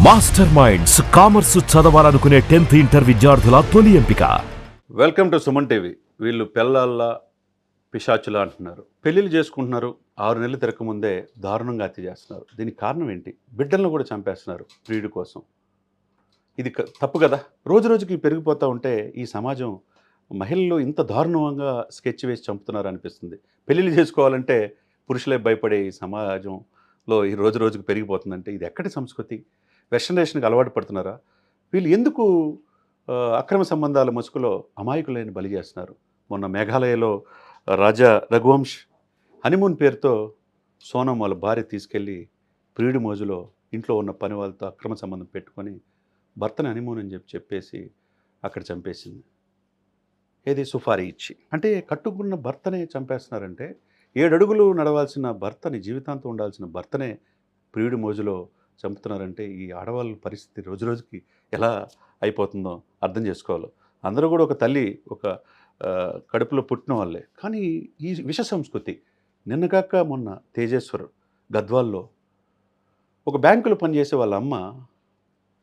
Master minds commerce చదవాలనుకునే 10th inter విద్యార్థుల తొలి ఎంపిక. Welcome to Suman TV. వీళ్ళు పెళ్ళాళ్ళ పిశాచులా అంటున్నారు, పెళ్ళిళ్ళు చేసుకుంటున్నారు, 6 నెలలు తిరగకముందే దారుణంగా హత్య చేస్తున్నారు. దీనికి కారణం ఏంటి? బిడ్డలను కూడా చంపేస్తున్నారు ప్రియుడి కోసం. ఇది తప్పు కదా. రోజు రోజుకి పెరిగిపోతూ ఉంటే ఈ సమాజం మహిళలు ఇంత దారుణంగా స్కెచ్ వేసి చంపుతున్నారు అనిపిస్తుంది. పెళ్ళిళ్ళు చేసుకోవాలంటే పురుషులే భయపడే ఈ సమాజంలో ఈ రోజు రోజుకి పెరిగిపోతుందంటే ఇది ఎక్కడి సంస్కృతి? వెస్టర్నేషన్కి అలవాటు పడుతున్నారా? వీళ్ళు ఎందుకు అక్రమ సంబంధాల ముసుగులో అమాయకులైన బలి చేస్తున్నారు? మొన్న మేఘాలయలో రాజా రఘువంశ్ హనీమూన్ పేరుతో సోనం వాళ్ళ భార్య తీసుకెళ్ళి ప్రియుడి మోజులో ఇంట్లో ఉన్న పని వాళ్ళతో అక్రమ సంబంధం పెట్టుకొని భర్తని హనీమూన్ అని చెప్పేసి అక్కడ చంపేసింది. ఏది సుఫారీ ఇచ్చి. అంటే కట్టుకున్న భర్తనే చంపేస్తున్నారంటే 7 అడుగులు నడవాల్సిన భర్తని, జీవితాంతం ఉండాల్సిన భర్తనే ప్రియుడి మోజులో చంపుతున్నారంటే ఈ ఆడవాళ్ళ పరిస్థితి రోజు రోజుకి ఎలా అయిపోతుందో అర్థం చేసుకోవాలి. అందరూ కూడా ఒక తల్లి, ఒక కడుపులో పుట్టిన వాళ్ళే. కానీ ఈ విష సంస్కృతి నిన్నగాక మొన్న తేజేశ్వర్ గద్వాల్లో ఒక బ్యాంకులో పనిచేసే వాళ్ళ అమ్మ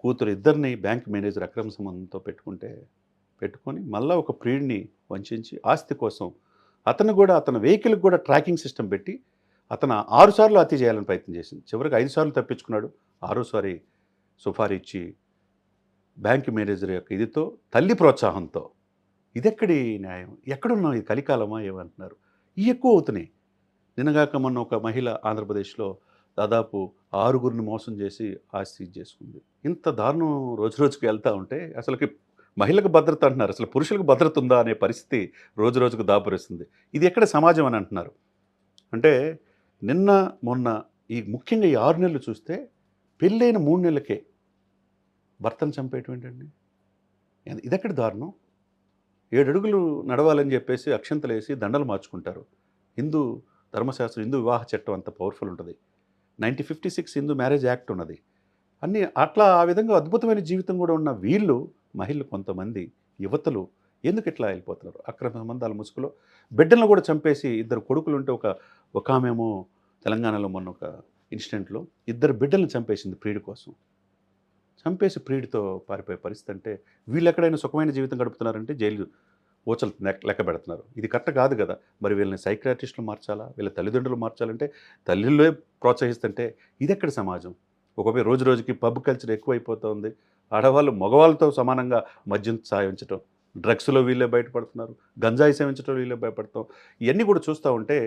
కూతురు ఇద్దరిని బ్యాంక్ మేనేజర్ అక్రమ సంబంధంతో పెట్టుకొని మళ్ళీ ఒక ప్రియుడిని వంచి ఆస్తి కోసం అతని వెహికల్కి కూడా ట్రాకింగ్ సిస్టమ్ పెట్టి అతను 6 సార్లు హత్య చేయాలని ప్రయత్నం చేసింది. చివరికి 5 సార్లు తప్పించుకున్నాడు. 6సారి సుఫారీ ఇచ్చి బ్యాంక్ మేనేజర్ యొక్క ఇదితో, తల్లి ప్రోత్సాహంతో. ఇదెక్కడి న్యాయం? ఎక్కడున్నాం? ఇది కలికాలమా ఏమంటున్నారు? ఇవి ఎక్కువ అవుతున్నాయి. నిన్నగాక మొన్న ఒక మహిళ ఆంధ్రప్రదేశ్లో దాదాపు 6గురిని మోసం చేసి ఆస్తి చేసుకుంది. ఇంత దారుణం రోజు రోజుకి వెళ్తూ ఉంటే అసలుకి మహిళకు భద్రత అంటున్నారు, అసలు పురుషులకు భద్రత ఉందా అనే పరిస్థితి రోజు రోజుకు దాపురిస్తుంది. ఇది ఎక్కడ సమాజం అని అంటున్నారు. అంటే నిన్న మొన్న ముఖ్యంగా ఈ 6 నెలలు చూస్తే పెళ్ళైన 3 నెలలకే భర్తను చంపేయటం ఏంటండి? ఇదెక్కడ దారుణం? 7 అడుగులు నడవాలని చెప్పేసి అక్షంతలు వేసి దండలు మార్చుకుంటారు. హిందూ ధర్మశాస్త్రం, హిందూ వివాహ చట్టం అంత పవర్ఫుల్ ఉంటుంది. 1956 హిందూ మ్యారేజ్ యాక్ట్ ఉన్నది. అన్నీ అట్లా ఆ విధంగా అద్భుతమైన జీవితం కూడా ఉన్న వీళ్ళు, మహిళలు కొంతమంది యువతలు ఎందుకు ఇట్లా వెళ్ళిపోతున్నారు? అక్రమ సంబంధాల ముసుగులో బిడ్డలను కూడా చంపేసి, 2 కొడుకులు ఉంటే ఒక ఆమెమో తెలంగాణలో మొన్న ఒక ఇన్సిడెంట్లో 2 బిడ్డలను చంపేసింది ప్రియుడి కోసం. చంపేసి ప్రియుడితో పారిపోయే పరిస్థితి. అంటే వీళ్ళు ఎక్కడైనా సుఖమైన జీవితం గడుపుతున్నారంటే జైలు ఓచలు లెక్క పెడుతున్నారు. ఇది కరెక్ట్ కాదు కదా. మరి వీళ్ళని సైక్రాటిస్టులు మార్చాలా? వీళ్ళ తల్లిదండ్రులు మార్చాలంటే తల్లిళ్ళే ప్రోత్సహిస్తుంటే ఇదెక్కడ సమాజం? ఒకవేళ రోజు రోజుకి పబ్ కల్చర్ ఎక్కువైపోతుంది. ఆడవాళ్ళు మగవాళ్ళతో సమానంగా మద్యం సాయించడం, డ్రగ్స్లో వీళ్ళే బయటపడుతున్నారు, గంజాయి సేవించడం వీళ్ళే భయపడతాం. ఇవన్నీ కూడా చూస్తూ ఉంటే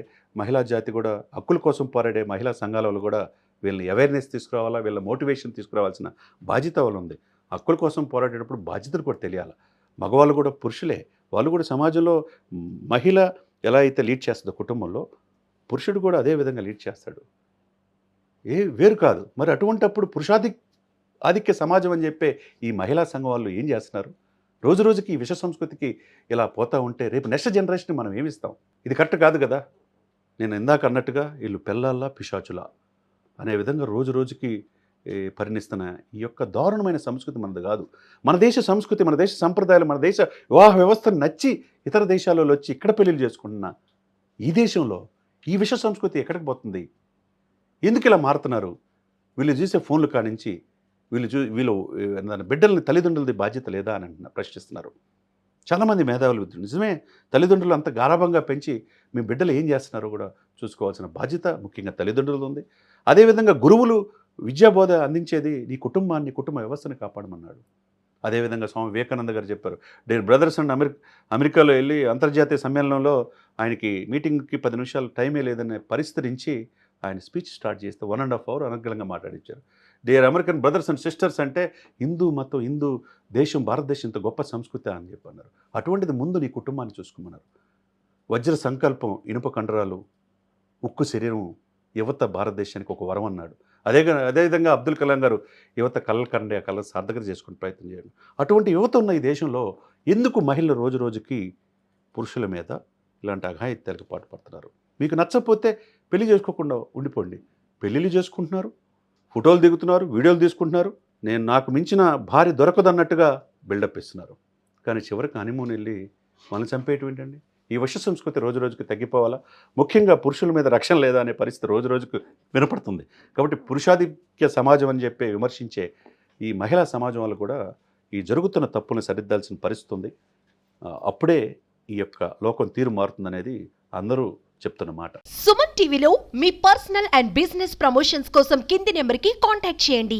మహిళా జాతి కూడా, హక్కుల కోసం పోరాడే మహిళా సంఘాల వాళ్ళు కూడా వీళ్ళని అవేర్నెస్ తీసుకురావాలా, వీళ్ళ మోటివేషన్ తీసుకురావాల్సిన బాధ్యత వాళ్ళు ఉంది. హక్కుల కోసం పోరాడేటప్పుడు బాధ్యతలు కూడా తెలియాలి. మగవాళ్ళు కూడా పురుషులే, వాళ్ళు కూడా సమాజంలో మహిళ ఎలా అయితే లీడ్ చేస్తుందో కుటుంబంలో, పురుషుడు కూడా అదే విధంగా లీడ్ చేస్తాడు. వేరు కాదు. మరి అటువంటప్పుడు ఆధిక్య సమాజం అని చెప్పే ఈ మహిళా సంఘం వాళ్ళు ఏం చేస్తున్నారు? రోజు రోజుకి ఈ విష సంస్కృతికి ఇలా పోతూ ఉంటే రేపు నెక్స్ట్ జనరేషన్ మనం ఏమిస్తాం? ఇది కరెక్ట్ కాదు కదా. నేను ఇందాక అన్నట్టుగా వీళ్ళు పెళ్ళాళ్ళ పిశాచులా అనే విధంగా రోజు రోజుకి పరిణిస్తున్న ఈ యొక్క దారుణమైన సంస్కృతి మనది కాదు. మన దేశ సంస్కృతి, మన దేశ సంప్రదాయాలు, మన దేశ వివాహ వ్యవస్థను నచ్చి ఇతర దేశాలలో వచ్చి ఇక్కడ పెళ్ళిళ్ళు చేసుకుంటున్న ఈ దేశంలో ఈ విష సంస్కృతి ఎక్కడికి పోతుంది? ఎందుకు ఇలా మారుతున్నారు? వీళ్ళు చూసే ఫోన్లు కానించి వీళ్ళు బిడ్డలని తల్లిదండ్రులది బాధ్యత లేదా అని ప్రశ్నిస్తున్నారు చాలామంది మేధావులు. నిజమే, తల్లిదండ్రులు అంత గారాభంగా పెంచి మీ బిడ్డలు ఏం చేస్తున్నారో కూడా చూసుకోవాల్సిన బాధ్యత ముఖ్యంగా తల్లిదండ్రులు ఉంది. అదేవిధంగా గురువులు విద్యాబోధ అందించేది నీ కుటుంబాన్ని, కుటుంబ వ్యవస్థను కాపాడమన్నాడు. అదేవిధంగా స్వామి వివేకానంద గారు చెప్పారు, డేర్ బ్రదర్స్ అండ్ అమెరికాలో వెళ్ళి అంతర్జాతీయ సమ్మేళనంలో ఆయనకి మీటింగ్కి 10 నిమిషాలు టైమే లేదనే పరిస్థితి నుంచి ఆయన స్పీచ్ స్టార్ట్ చేస్తే 1.5 hour అనర్గళంగా మాట్లాడించారు. Dear American brothers and sisters అంటే హిందూ మతం, హిందూ దేశం, భారతదేశం ఇంత గొప్ప సంస్కృతి అని చెప్పన్నారు. అటువంటిది ముందు నీ కుటుంబాన్ని చూసుకోమన్నారు. వజ్ర సంకల్పం, ఇనుప కండరాలు, ఉక్కు శరీరం యువత భారతదేశానికి ఒక వరం అన్నాడు. అదేవిధంగా అబ్దుల్ కలాం గారు యువత కళలు కండే ఆ కళ సార్థకత చేసుకునే ప్రయత్నం చేయండి. అటువంటి యువత ఉన్న ఈ దేశంలో ఎందుకు మహిళలు రోజు రోజుకి పురుషుల మీద ఇలాంటి అఘాయిత్యాలకు పాటుపడుతున్నారు? మీకు నచ్చకపోతే పెళ్లి చేసుకోకుండా ఉండిపోండి. పెళ్ళిళ్ళు చేసుకుంటున్నారు, ఫోటోలు దిగుతున్నారు, వీడియోలు తీసుకుంటున్నారు, నాకు మించిన భార్య దొరకదన్నట్టుగా బిల్డప్ ఇస్తున్నారు. కానీ చివరికి హనీమూన్ వెళ్ళి మనం చంపేయటం ఏంటండి? ఈ విష సంస్కృతి రోజు రోజుకి తగ్గిపోవాలా? ముఖ్యంగా పురుషుల మీద రక్షణ లేదా అనే పరిస్థితి రోజు రోజుకు వినపడుతుంది. కాబట్టి పురుషాధిక్య సమాజం అని చెప్పి విమర్శించే ఈ మహిళా సమాజం వల్ల కూడా ఈ జరుగుతున్న తప్పులను సరిదిద్దాల్సిన పరిస్థితి ఉంది. అప్పుడే ఈ యొక్క లోకం తీరు మారుతుందనేది అందరూ చెప్తున్న మాట. సుమన్ టీవీలో మీ పర్సనల్ అండ్ బిజినెస్ ప్రమోషన్స్ కోసం కింది నెంబర్కి కాంటాక్ట్ చేయండి.